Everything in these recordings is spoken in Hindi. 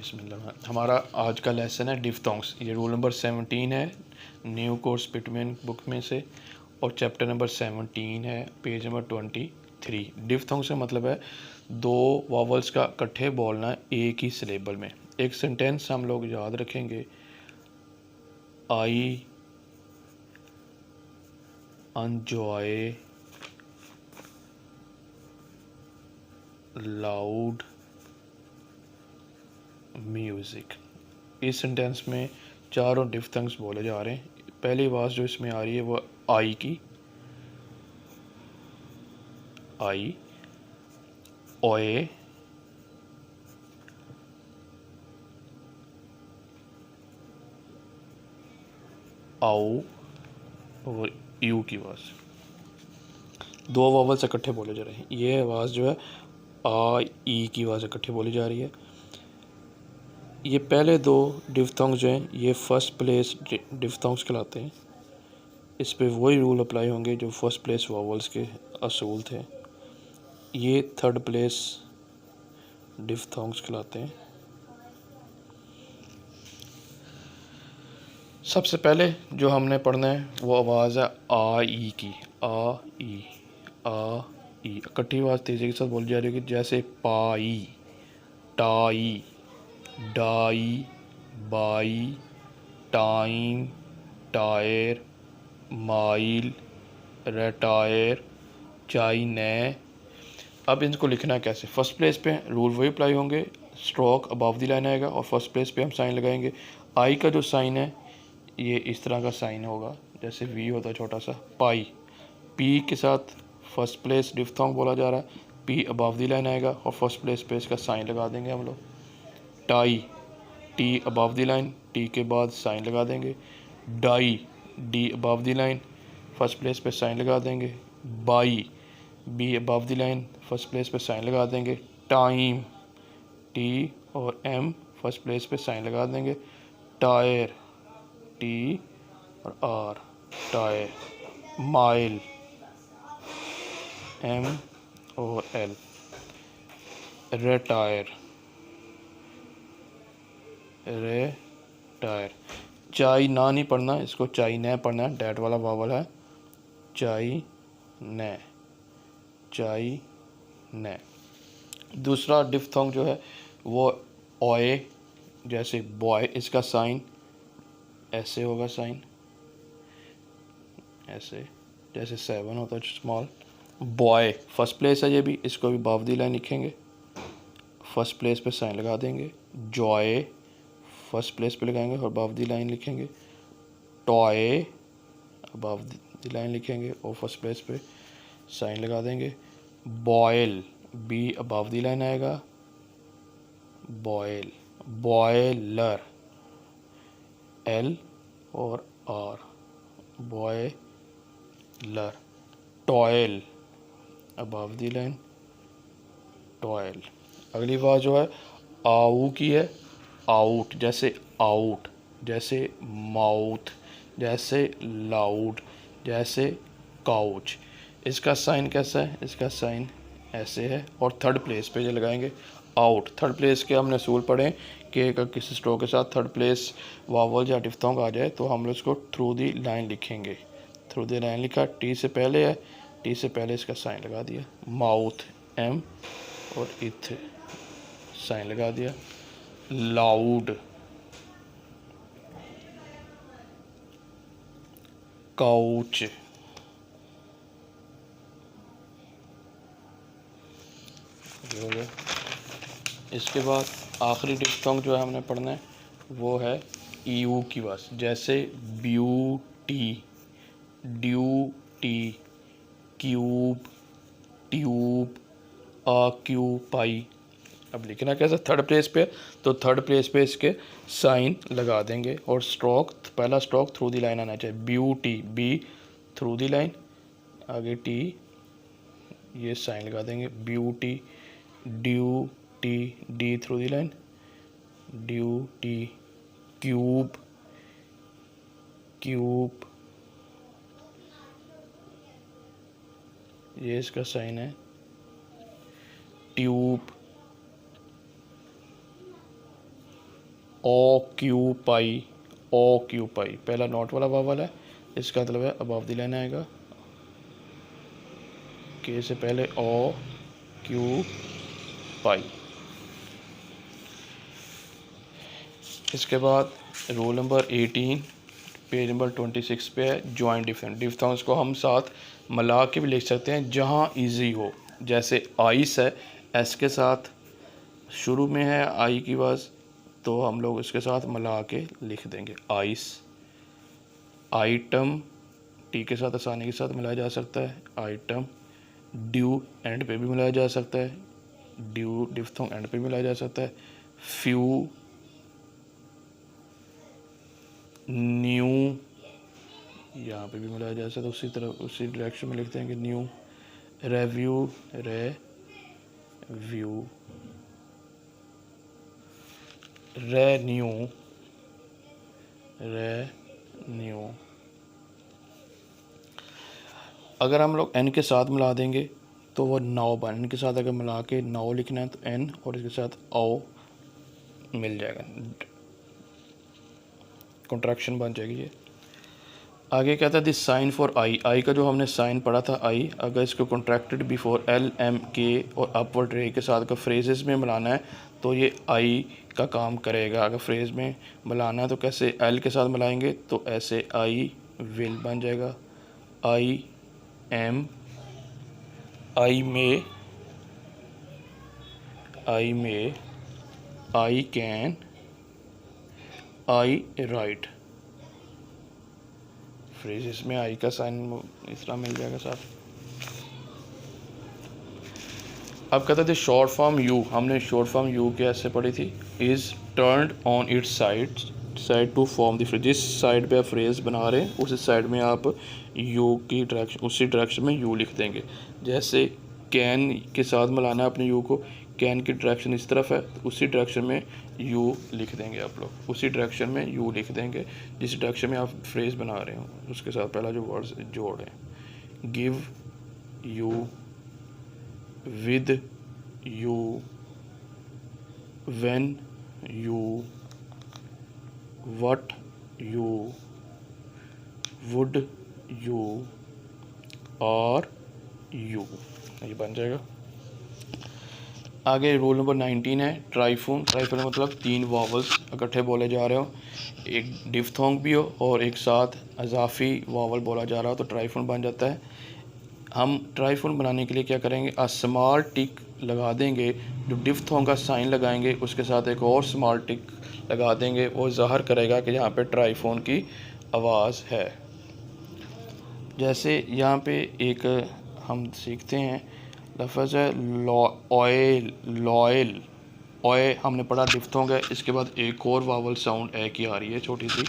बिस्मिल्लाह। हमारा आज का लेसन है डिफ्थोंग्स। ये रूल नंबर 17 है न्यू कोर्स पिटमैन बुक में से, और चैप्टर नंबर 17 है, पेज नंबर 23। डिफ्थोंग्स का मतलब है दो वावल्स का इकट्ठे बोलना एक ही सिलेबल में। एक सेंटेंस हम लोग याद रखेंगे, आई enjoy loud म्यूज़िक। इस सेंटेंस में चारों डिफ्थोंग्स बोले जा रहे हैं। पहली आवाज़ जो इसमें आ रही है वो आई की, आई, ओए, आओ और यू की आवाज़। दो वावल्स इकट्ठे बोले जा रहे हैं। ये आवाज़ जो है आ ई की आवाज़ इकट्ठे बोली जा रही है। ये पहले दो डिफ्थोंग्स जो हैं ये फर्स्ट प्लेस डिफ्थोंग्स कहलाते हैं। इस पे वही रूल अप्लाई होंगे जो फर्स्ट प्लेस वावल्स के असूल थे। ये थर्ड प्लेस डिफ्थोंग्स कहलाते हैं। सबसे पहले जो हमने पढ़ना है वो आवाज़ है आ ई की, आ ई, आ ई। इकट्ठी आवाज़ तेज़ी के साथ बोली जा रही है, जैसे pie, tie, die, buy, time, tyre, mile, retire, चाइने। अब इनको लिखना है कैसे? फर्स्ट प्लेस पे रूल वही अप्लाई होंगे, स्ट्रोक अबव द लाइन आएगा और फर्स्ट प्लेस पे हम साइन लगाएंगे। आई का जो साइन है ये इस तरह का साइन होगा, जैसे वी होता है छोटा सा, पाई। पी के साथ फर्स्ट प्लेस डिफ्थोंग बोला जा रहा है, पी अबव द लाइन आएगा और फर्स्ट प्लेस पे इसका साइन लगा देंगे हम लोग। Tie, T above the line, T के बाद साइन लगा देंगे। Die, D above the line, first place पे साइन लगा देंगे। By, B above the line, first place पे साइन लगा देंगे। टाइम, टी और एम, फर्स्ट प्लेस पे साइन लगा देंगे। टायर, टी और आर, टायर। माइल, एम और एल। Retire, re tyre. चाई ना नहीं पढ़ना, इसको चाई न पढ़ना है, डैट वाला वावल है, चाई न, चाई न। दूसरा डिफ्थोंग जो है वो ओए, जैसे बॉय, इसका साइन ऐसे होगा, साइन ऐसे, जैसे 7 होता है स्मॉल। बॉय फर्स्ट प्लेस है ये भी, इसको भी अबव द लाइन लिखेंगे, फर्स्ट प्लेस पे साइन लगा देंगे। जॉय फर्स्ट प्लेस पे लगाएंगे और अबव द लाइन लिखेंगे। टॉय अबव द लाइन लिखेंगे और फर्स्ट प्लेस पे साइन लगा देंगे। Boil, B above the line आएगा, बॉयल। बॉयलर, एल और R, boiler. Toil above the line, toil. अगली बात जो है आऊ की है, आउट, जैसे आउट, जैसे माउथ, जैसे लाउड, जैसे काउच। इसका साइन कैसा है? इसका साइन ऐसे है और थर्ड प्लेस पे जो लगाएंगे आउट। थर्ड प्लेस के हमने असूल पढ़े कि अगर किसी स्ट्रोक के साथ थर्ड प्लेस वावल या डिफ्थोंग आ जाए तो हम लोग इसको थ्रू दी लाइन लिखेंगे। थ्रू दी लाइन लिखा, टी से पहले है, टी से पहले इसका साइन लगा दिया। माउथ, एम और इथ, साइन लगा दिया। Loud, couch. इसके बाद आखिरी डिफ्थोंग जो है हमने पढ़ना है वो है यू की आवाज़, जैसे beauty, duty, cube, tube, occupy. अब लिखना कैसे? थर्ड प्लेस पे, तो थर्ड प्लेस पे इसके साइन लगा देंगे और स्ट्रोक, पहला स्ट्रोक थ्रू दी लाइन आना चाहिए। Beauty, B through the line, आगे टी, ये साइन लगा देंगे। Beauty, duty, D through the line, duty. Cube, cube, ये इसका साइन है। ट्यूब, ऑक्यूपाई, ऑक्यूपाई पहला नॉट वाला वावल है, इसका मतलब है अबव द लाइन आएगा, के से पहले ऑक्यूपाई। इसके बाद रूल नंबर 18 पेज नंबर 26 पे है जॉइंट डिफरेंट। डिफथोंग्स को हम साथ मिला के भी लिख सकते हैं जहाँ इजी हो, जैसे आइस है, एस के साथ शुरू में है आई की आवाज़, तो हम लोग इसके साथ मिला के लिख देंगे आइस। आइटम टी के साथ आसानी के साथ मिलाया जा सकता है, आइटम। ड्यू एंड पे भी मिलाया जा सकता है, ड्यू डिफथोंग एंड पे मिलाया जा सकता है। फ्यू, न्यू यहाँ पे भी मिलाया जा सकता है, उसी तरह उसी डायरेक्शन में लिखते हैं कि new. Review, review, renew, renew. अगर हम लोग एन के साथ मिला देंगे तो वो नाव बन, एन के साथ अगर मिला के नाव लिखना है तो एन और इसके साथ आओ मिल जाएगा, कॉन्ट्रैक्शन बन जाएगी ये। आगे कहता है दिस साइन फॉर आई, आई का जो हमने साइन पढ़ा था आई, अगर इसको कॉन्ट्रैक्टेड बिफोर एल एम के और अपवर्ड रे के साथ अगर फ्रेजेस में मिलाना है तो ये आई का काम करेगा। अगर फ्रेज में मिलाना है तो कैसे, एल के साथ मिलाएंगे तो ऐसे आई विल बन जाएगा, I am, I may, I may, I can, I right. Phrases में आई का साइन इस तरह मिल जाएगा साथ। अब कहते थे शॉर्ट फॉर्म यू, हमने शॉर्ट फॉर्म यू कैसे पढ़ी थी, is turned on its side to form the phrase. जिस साइड पे आप फ्रेज बना रहे हैं उसी साइड में आप यू की डायरेक्शन, उसी डायरेक्शन में यू लिख देंगे। जैसे कैन के साथ मिलाना है अपने यू को, कैन की डायरेक्शन इस तरफ है तो उसी डायरेक्शन में यू लिख देंगे आप लोग, उसी डायरेक्शन में यू लिख देंगे जिस डायरेक्शन में आप फ्रेज बना रहे हो उसके साथ पहला जो वर्ड्स जोड़ है। Give you, with you, when you, what you, would you, और यू, ये बन जाएगा। आगे रूल नंबर 19 है ट्राइफून। ट्राइफून मतलब तीन वावल्स इकट्ठे बोले जा रहे हो, एक डिफथोंग भी हो और एक साथ अजाफी वावल बोला जा रहा हो तो ट्राइफून बन जाता है। हम ट्राइफून बनाने के लिए क्या करेंगे, स्मॉल टिक लगा देंगे, जो डिफथोंग का साइन लगाएंगे उसके साथ एक और स्मॉल टिक लगा देंगे, वो ज़ाहिर करेगा कि यहाँ पे ट्राइफून की आवाज़ है। जैसे यहाँ पे एक हम सीखते हैं लफ्ज़ है ऑयल, लॉयल, ओए हमने पढ़ा डिफथोंग है, इसके बाद एक और वावल साउंड ए की आ रही है छोटी सी,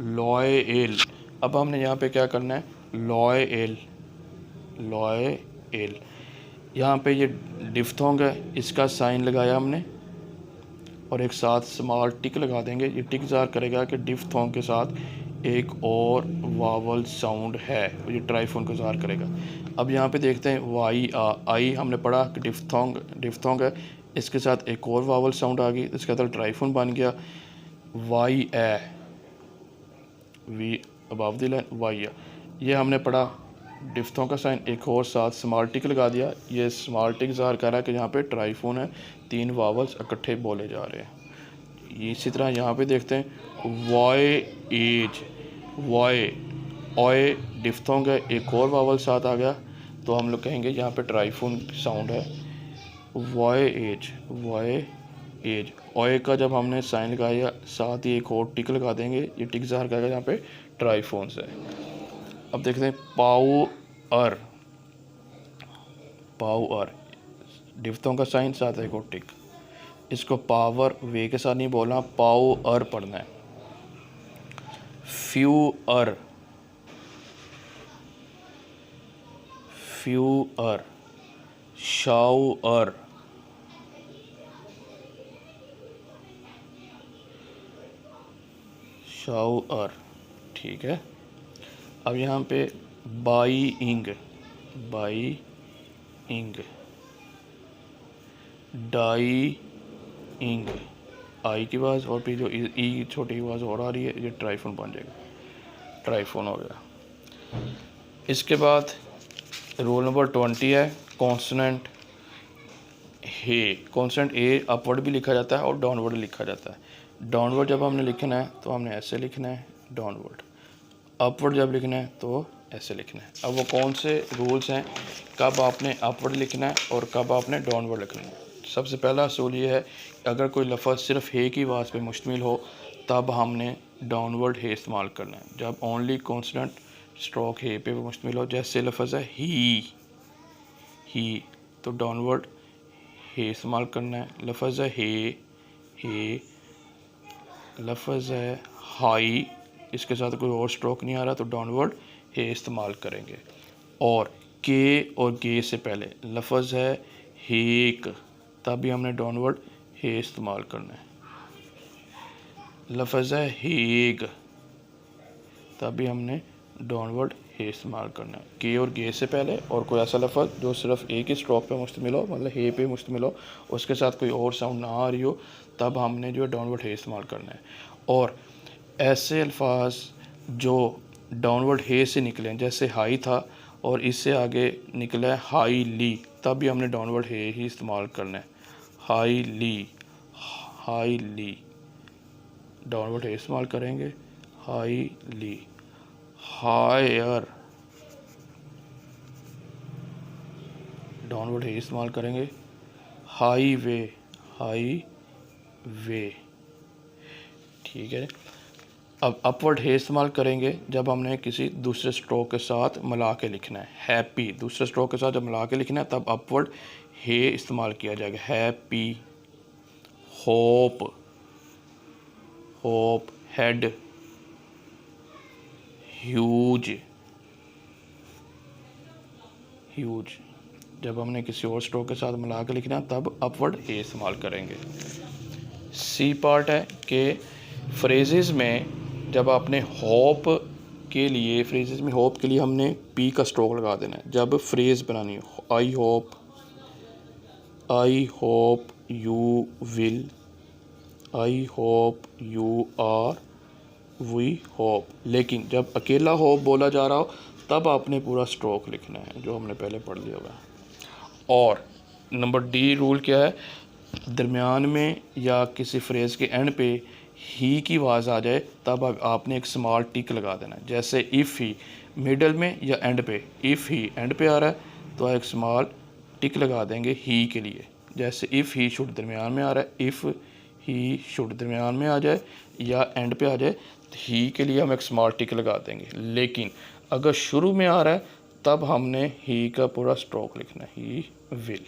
लॉयल। अब हमने यहाँ पे क्या करना है, लॉयल, लॉयल। यहाँ पे ये डिफथोंग है, इसका साइन लगाया हमने और एक साथ स्मॉल टिक लगा देंगे, ये टिक ज़ाहिर करेगा कि डिफथोंग के साथ एक और वावल साउंड है, ये ट्राइफोन को ज़ाहिर करेगा। अब यहाँ पे देखते हैं वाई आ, आई हमने पढ़ा कि डिफथोंग है, इसके साथ एक और वावल साउंड आ गई, इसका तो ट्राइफोन बन गया। Y A, V above the line, Y आ, ये हमने पढ़ा डिफथोंग का साइन एक और साथ स्मॉल टिक लगा दिया, ये स्मॉल टिक ज़ाहिर कर रहा है कि यहाँ पे ट्राइफोन है, तीन वावल्स इकट्ठे बोले जा रहे हैं। इसी तरह यहाँ पे देखते हैं वॉय एज, वॉय, ओए डिफथोंग है, एक और वावल साथ आ गया तो हम लोग कहेंगे यहाँ पे ट्राइफोन साउंड है। वॉय एज, वॉय एज, ओए का जब हमने साइन लगाया साथ ही एक और टिक लगा देंगे, ये टिक ज़ाहिर करेगा यहाँ पे ट्राइफोन्स है। अब देखते हैं पावर, पावर डिफथोंग का साइन साथ एक और टिक, इसको पावर वे के साथ नहीं बोलना, पावर पढ़ना है। फ्यूअर, फ्यूअर, शाउअर, शाउअर, ठीक है। अब यहाँ पे बाईइंग, बाईइंग, डाईइंग, आई की आवाज़ और फिर जो ई छोटी आवाज़ और आ रही है, ये ट्राइफोन बन जाएगा, ट्राइफोन हो गया। इसके बाद रूल नंबर 20 है कॉन्सोनेंट हे। कॉन्सोनेंट ए अपवर्ड भी लिखा जाता है और डाउनवर्ड लिखा जाता है। डाउनवर्ड जब हमने लिखना है तो हमने ऐसे लिखना है डाउनवर्ड, अपवर्ड जब लिखना है तो ऐसे लिखना है। अब वो कौन से रूल्स हैं कब आपने अपवर्ड लिखना है और कब आपने डाउनवर्ड लिखना है। सबसे पहला असूल ये है अगर कोई लफ्ज़ सिर्फ हे की आवाज़ पे मुश्तमिल हो तब हमने डाउनवर्ड हे इस्तेमाल करना है। जब ओनली कॉन्सोनेंट स्ट्रोक हे पे मुश्तमिल हो, जैसे लफ्ज़ है ही तो डाउनवर्ड हे इस्तेमाल करना है। लफ्ज़ है हे, लफ्ज़ है हाई, इसके साथ कोई और स्ट्रोक नहीं आ रहा तो डाउनवर्ड हे इस्तेमाल करेंगे। और के और गे से पहले लफ्ज़ है हेक, तब भी हमने डाउनवर्ड हे इस्तेमाल करना है। लफ्ज़ है हेग, तब भी हमने डाउनवर्ड हे इस्तेमाल करना है। के और गे से पहले और कोई ऐसा लफ्ज़ जो सिर्फ एक ही स्ट्रोक पे मुश्तमिल हो, मतलब हे पे मुश्तमिल हो, उसके साथ कोई और साउंड ना आ रही हो, तब हमने जो है डाउनवर्ड हे इस्तेमाल करना है। और ऐसे अल्फाज जो डाउनवर्ड हे से निकले, जैसे हाई था और इससे आगे निकला है हाई ली, तब भी हमने डाउनवर्ड हे ही इस्तेमाल करना है। हाई ली डाउनवर्ड हे इस्तेमाल करेंगे। हाई ली, हायर डाउनवर्ड हे इस्तेमाल करेंगे। हाईवे ठीक है। अब अपवर्ड हे इस्तेमाल करेंगे जब हमने किसी दूसरे स्ट्रोक के साथ मिला के लिखना है। हैप्पी दूसरे स्ट्रोक के साथ जब मिला के लिखना है तब अपवर्ड हे इस्तेमाल किया जाएगा। हैप्पी, होप हेड, ह्यूज जब हमने किसी और स्ट्रोक के साथ मिला के लिखना है तब अपवर्ड हे इस्तेमाल करेंगे। सी पार्ट है कि फ्रेजेस में जब आपने होप के लिए हमने पी का स्ट्रोक लगा देना है। जब फ्रेज़ बनानी हो I hope you will, I hope you are, we hope. लेकिन जब अकेला होप बोला जा रहा हो तब आपने पूरा स्ट्रोक लिखना है, जो हमने पहले पढ़ लिया होगा। और नंबर डी रूल क्या है, दरमियान में या किसी फ्रेज़ के एंड पे ही की आवाज़ आ जाए तब आपने एक स्मॉल टिक लगा देना है। जैसे इफ़ ही मिडल में या एंड पे, इफ़ ही एंड पे आ रहा है तो एक स्मॉल टिक लगा देंगे ही के लिए। जैसे इफ़ ही शुड दरमियान में आ रहा है, इफ़ ही शुड दरमियान में आ जाए या एंड पे आ जाए तो ही के लिए हम एक स्मॉल टिक लगा देंगे। लेकिन अगर शुरू में आ रहा है तब हमने ही का पूरा स्ट्रोक लिखना है, ही विल।